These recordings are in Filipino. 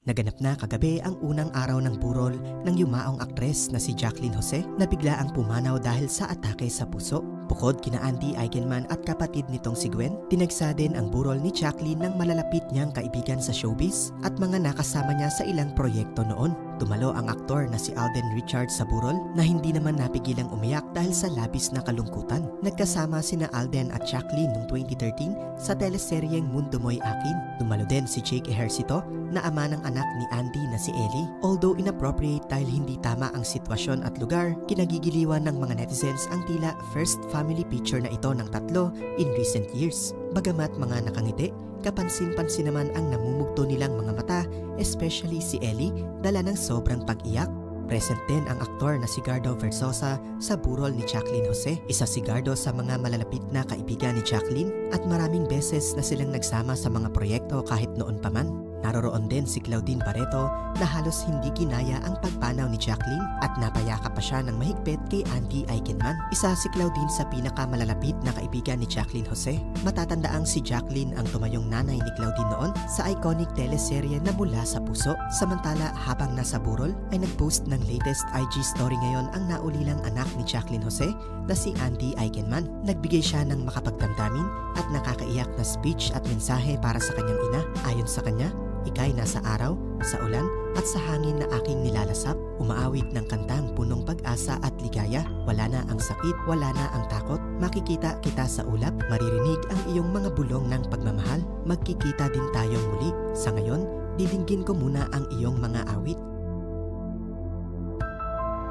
Naganap na kagabi ang unang araw ng burol ng yumaong aktres na si Jacqueline Jose na bigla ang pumanaw dahil sa atake sa puso. Bukod kina Andy Eigenman at kapatid nitong si Gwen, tinagsa din ang burol ni Jacqueline ng malalapit niyang kaibigan sa showbiz at mga nakasama niya sa ilang proyekto noon. Dumalo ang aktor na si Alden Richards sa burol na hindi naman napigilang umiyak dahil sa labis na kalungkutan. Nagkasama sina Alden at Jacqueline noong 2013 sa teleseryeng Mundo Mo'y Akin. Dumalo din si Jake Ejercito na ama ng anak ni Andy na si Ellie. Although inappropriate dahil hindi tama ang sitwasyon at lugar, kinagigiliwan ng mga netizens ang tila first family picture na ito ng tatlo in recent years. Bagamat mga nakangiti, kapansin-pansin naman ang namumugto nilang mga mata, especially si Ellie, dala ng sobrang pag-iyak. Present din ang aktor na si Gardo Versosa sa burol ni Jacqueline Jose. Isa si Gardo sa mga malalapit na kaibigan ni Jacqueline at maraming beses na silang nagsama sa mga proyekto kahit noon pa man. Naroroon din si Claudine Barreto na halos hindi kinaya ang pagpanaw ni Jacqueline at napayakap pa siya ng mahigpit kay Andy Eigenman. Isa si Claudine sa pinakamalalapit na kaibigan ni Jacqueline Jose. Matatandaang si Jacqueline ang tumayong nanay ni Claudine noon sa iconic teleserye na Mula sa Puso. Samantala habang nasa burol ay nagpost ng latest IG story ngayon ang naulilang anak ni Jacqueline Jose na si Andy Eigenman. Nagbigay siya ng makapagdamdamin at nakakaiyak na speech at mensahe para sa kanyang ina. Ayon sa kanya, ika'y nasa araw, sa ulan, at sa hangin na aking nilalasap, umaawit ng kantang punong pag-asa at ligaya. Wala na ang sakit, wala na ang takot, makikita kita sa ulap, maririnig ang iyong mga bulong ng pagmamahal, magkikita din tayong muli. Sa ngayon, didinggin ko muna ang iyong mga awit.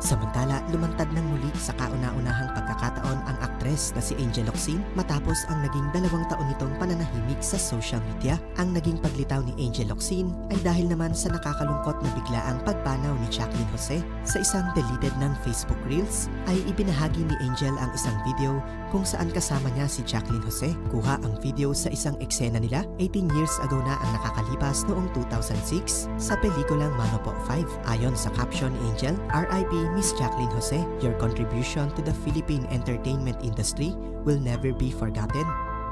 Samantala, lumantad ng muli sa kauna-unahang pagkakataon ang aktres na si Angel Locsin matapos ang naging 2 taon nitong pananahimik sa social media. Ang naging paglitaw ni Angel Locsin ay dahil naman sa nakakalungkot na biglaang pagpanaw ni Jacqueline Jose. Sa isang deleted ng Facebook Reels ay ibinahagi ni Angel ang isang video kung saan kasama niya si Jacqueline Jose. Kuha ang video sa isang eksena nila 18 years ago na ang nakakalipas noong 2006 sa pelikulang Mano Po 5. Ayon sa caption ni Angel, RIP Miss Jacqueline Jose, your contribution to the Philippine entertainment industry will never be forgotten.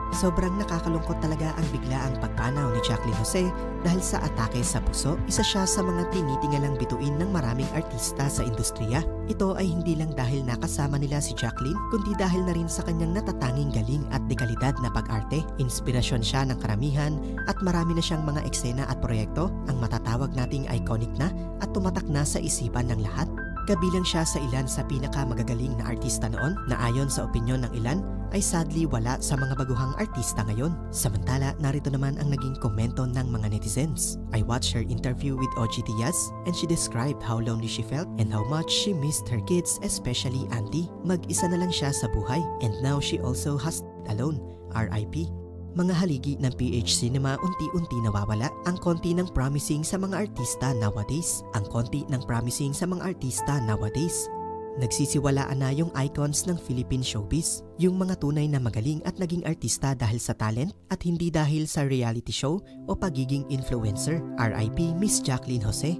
Sobrang nakakalungkot talaga ang biglaang pagpanaw ni Jacqueline Jose dahil sa atake sa puso. Isa siya sa mga tinitingalang bituin ng maraming artista sa industriya. Ito ay hindi lang dahil nakasama nila si Jacqueline, kundi dahil na rin sa kanyang natatanging galing at dekalidad na pag-arte. Inspirasyon siya ng karamihan at marami na siyang mga eksena at proyekto ang matatawag nating iconic na at tumatak na sa isipan ng lahat. Kabilang siya sa ilan sa pinakamagagaling na artista noon na ayon sa opinyon ng ilan ay sadly wala sa mga baguhang artista ngayon. Samantala, narito naman ang naging komento ng mga netizens. I watched her interview with OG Diaz and she described how lonely she felt and how much she missed her kids, especially Andy. Mag-isa na lang siya sa buhay and now she also has alone. RIP. Mga haligi ng PH Cinema unti-unti nawawala. Ang konti ng promising sa mga artista nowadays. Nagsisiwalaan na yung icons ng Philippine showbiz. Yung mga tunay na magaling at naging artista dahil sa talent at hindi dahil sa reality show o pagiging influencer. RIP Miss Jacqueline Jose.